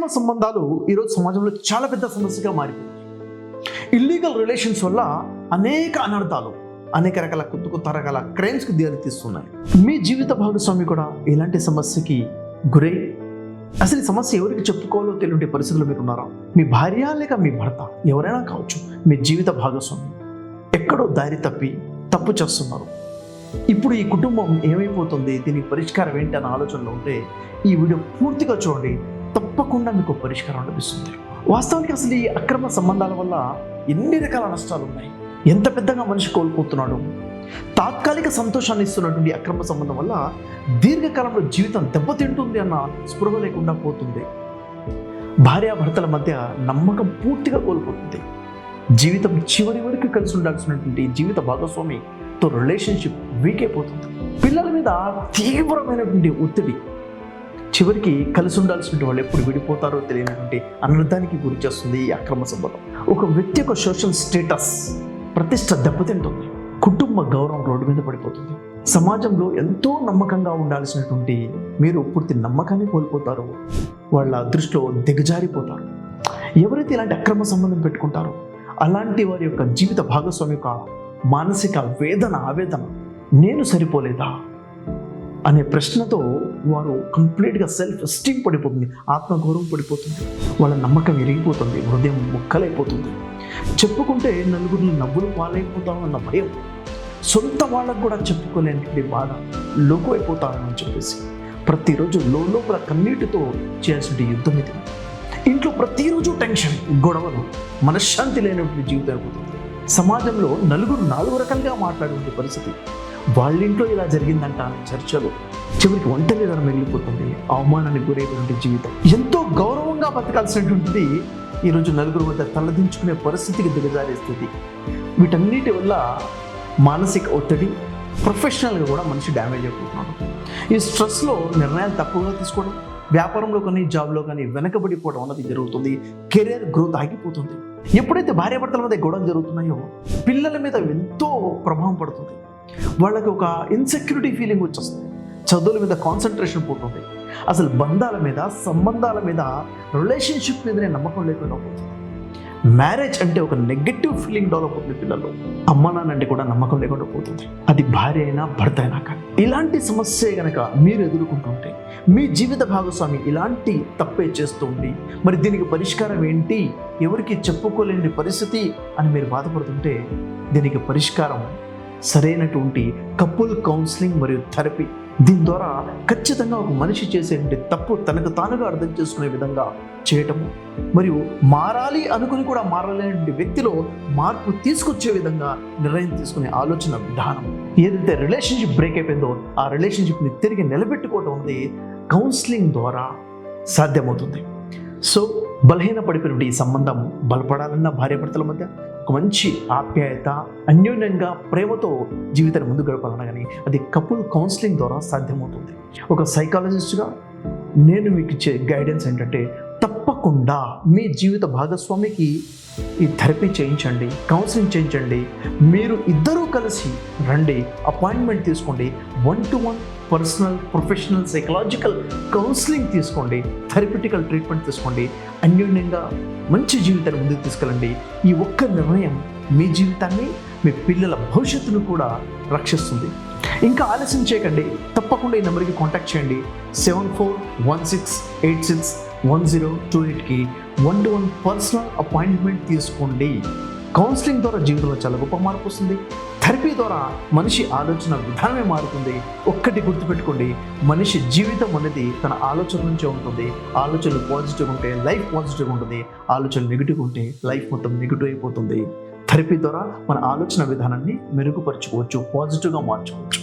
అక్రమ సంబంధాలు ఈరోజు సమాజంలో చాలా పెద్ద సమస్యగా మారిపోయింది. ఇల్లీగల్ రిలేషన్స్ వల్ల అనేక అనర్థాలు, అనేక రకాల కొత్త రకాల క్రైమ్స్కి దారితీస్తున్నాయి. మీ జీవిత భాగస్వామి కూడా ఇలాంటి సమస్యకి గురై అసలు ఈ సమస్య ఎవరికి చెప్పుకోవాలో తెలియని పరిస్థితుల్లో మీరు ఉన్నారా? మీ భార్య లేక మీ భర్త ఎవరైనా కావచ్చు, మీ జీవిత భాగస్వామి ఎక్కడో దారి తప్పు చేస్తున్నారు. ఇప్పుడు ఈ కుటుంబం ఏమైపోతుంది, దీనికి పరిష్కారం ఏంటి అన్న ఆలోచనలో ఉంటే ఈ వీడియో పూర్తిగా చూడండి, తప్పకుండా మీకు పరిష్కారం లభిస్తుంది. వాస్తవానికి అసలు ఈ అక్రమ సంబంధాల వల్ల ఎన్ని రకాల నష్టాలు ఉన్నాయి, ఎంత పెద్దగా మనిషి కోల్పోతున్నాడు. తాత్కాలిక సంతోషాన్ని ఇస్తున్నటువంటి అక్రమ సంబంధం వల్ల దీర్ఘకాలంలో జీవితం దెబ్బతింటుంది అన్న స్పృహ లేకుండా పోతుంది. భార్యాభర్తల మధ్య నమ్మకం పూర్తిగా కోల్పోతుంది. జీవితం చివరి వరకు కలిసి ఉండాల్సినటువంటి జీవిత భాగస్వామితో రిలేషన్షిప్ వీక్ అయిపోతుంది. పిల్లల మీద తీవ్రమైనటువంటి ఒత్తిడి, చివరికి కలిసి ఉండాల్సినటువంటి వాళ్ళు ఎప్పుడు విడిపోతారో తెలియనటువంటి అనర్థానికి గురి చేస్తుంది ఈ అక్రమ సంబంధం. ఒక వ్యక్తి యొక్క సోషల్ స్టేటస్, ప్రతిష్ట దెబ్బతింటుంది. కుటుంబ గౌరవం రోడ్డు మీద పడిపోతుంది. సమాజంలో ఎంతో నమ్మకంగా ఉండాల్సినటువంటి మీరు పూర్తి నమ్మకాన్ని కోల్పోతారు. వాళ్ళ దృష్టిలో దిగజారిపోతారు. ఎవరైతే ఇలాంటి అక్రమ సంబంధం పెట్టుకుంటారో అలాంటి వారి యొక్క జీవిత భాగస్వామి యొక్క మానసిక ఆవేదన నేను సరిపోలేదా అనే ప్రశ్నతో వారు కంప్లీట్గా సెల్ఫ్ ఎస్టీమ్ పడిపోతుంది, ఆత్మగౌరవం పడిపోతుంది, వాళ్ళ నమ్మకం ఎరిగిపోతుంది, హృదయం ముక్కలైపోతుంది. చెప్పుకుంటే నలుగురిలో నవ్వులు పాలైపోతామన్న భయం, సొంత వాళ్ళకు కూడా చెప్పుకోలేని బాధ, లోకైపోతామని చెప్పేసి ప్రతిరోజు లోపల కన్నీటితో చేయాల్సిన యుద్ధం ఇది. ఇంట్లో ప్రతిరోజు టెన్షన్, గొడవలు, మనశ్శాంతి లేనటువంటి జీవితం అయిపోతుంది. సమాజంలో నలుగురు 4 రకాలుగా మాట్లాడే పరిస్థితి. వాళ్ళ ఇంట్లో ఇలా జరిగిందంట అనే చర్చలు, చివరికి ఒంటరిగా మిగిలిపోతుంది. అవమానానికి గురైనటువంటి జీవితం, ఎంతో గౌరవంగా బతకాల్సినటువంటిది ఈరోజు నలుగురు వద్ద తలదించుకునే పరిస్థితికి దిగజారే స్థితి. వీటన్నిటి వల్ల మానసిక ఒత్తిడి, ప్రొఫెషనల్గా కూడా మనిషి డ్యామేజ్ అయిపోతున్నాడు. ఈ స్ట్రెస్లో నిర్ణయాలు తప్పుగా తీసుకోవడం, వ్యాపారంలో కానీ జాబ్లో కానీ వెనకబడిపోవడం అన్నది జరుగుతుంది. కెరీర్ గ్రోత్ ఆగిపోతుంది. ఎప్పుడైతే భార్యాభర్తల మధ్య గొడవలు జరుగుతున్నాయో పిల్లల మీద ఎంతో ప్రభావం పడుతుంది. వాళ్ళకి ఒక ఇన్సెక్యూరిటీ ఫీలింగ్ వచ్చేస్తుంది. చదువుల మీద కాన్సన్ట్రేషన్ పోతుంది. అసలు బంధాల మీద, సంబంధాల మీద, రిలేషన్షిప్ మీదనే నమ్మకం లేకుండా పోతుంది. మ్యారేజ్ అంటే ఒక నెగటివ్ ఫీలింగ్ డెవలప్ అవుతుంది పిల్లల్లో. అమ్మ నాన్న అంటే కూడా నమ్మకం లేకుండా పోతుంది. అది భార్య అయినా భర్త అయినా కానీ. ఇలాంటి సమస్య కనుక మీరు ఎదుర్కొంటుంటే, మీ జీవిత భాగస్వామి ఇలాంటి తప్పే చేస్తూ ఉండి మరి దీనికి పరిష్కారం ఏంటి, ఎవరికి చెప్పుకోలేని పరిస్థితి అని మీరు బాధపడుతుంటే, దీనికి పరిష్కారం సరైనటువంటి కపుల్ కౌన్సిలింగ్ మరియు థెరపీ. దీని ద్వారా ఖచ్చితంగా ఒక మనిషి చేసేటువంటి తప్పు తనకు తానుగా అర్థం చేసుకునే విధంగా చేయటము, మరియు మారాలి అనుకుని కూడా మారలేనటువంటి వ్యక్తిలో మార్పు తీసుకొచ్చే విధంగా నిర్ణయం తీసుకునే ఆలోచన విధానం. ఏదైతే రిలేషన్షిప్ బ్రేక్ అయిపోయిందో ఆ రిలేషన్షిప్ని తిరిగి నిలబెట్టుకోవటం ఉంది కౌన్సిలింగ్ ద్వారా సాధ్యమవుతుంది. సో బలహీనపడిపోయినటువంటి ఈ సంబంధం బలపడాలన్న భార్యాభర్తల మధ్య ఒక మంచి ఆప్యాయత, అన్యోన్యంగా ప్రేమతో జీవితాన్ని ముందు గడపాలన్నా కానీ అది కపుల్ కౌన్సిలింగ్ ద్వారా సాధ్యమవుతుంది. ఒక సైకాలజిస్ట్గా నేను మీకు ఇచ్చే గైడెన్స్ ఏంటంటే, తప్పకుండా మీ జీవిత భాగస్వామికి ఈ థెరపీ చేయించండి, కౌన్సిలింగ్ చేయించండి. మీరు ఇద్దరూ కలిసి రండి, అపాయింట్మెంట్ తీసుకోండి, 1-to-1 personal, professional, psychological counselling తీసుకోండి, థెరపిటికల్ ట్రీట్మెంట్ తీసుకోండి. అన్యోన్యంగా మంచి జీవితాన్ని ముందుకు తీసుకెళ్ళండి. ఈ ఒక్క నిర్ణయం మీ జీవితాన్ని, మీ పిల్లల భవిష్యత్తును కూడా రక్షిస్తుంది. ఇంకా ఆలస్యం చేయకండి, తప్పకుండా ఈ నెంబర్కి కాంటాక్ట్ చేయండి. 7416861028కి 1-to-1 పర్సనల్ అపాయింట్మెంట్ తీసుకోండి. కౌన్సిలింగ్ ద్వారా జీవితంలో చాలా గొప్ప మార్పు వస్తుంది. థెరపీ ద్వారా మనిషి ఆలోచన విధానమే మారుతుంది. ఒక్కటి గుర్తుపెట్టుకోండి, మనిషి జీవితం అనేది తన ఆలోచన నుంచే ఉంటుంది. ఆలోచనలు పాజిటివ్గా ఉంటే లైఫ్ పాజిటివ్గా ఉంటుంది, ఆలోచనలు నెగిటివ్గా ఉంటే లైఫ్ మొత్తం నెగిటివ్ అయిపోతుంది. థెరపీ ద్వారా మన ఆలోచన విధానాన్ని మెరుగుపరచుకోవచ్చు, పాజిటివ్గా మార్చుకోవచ్చు.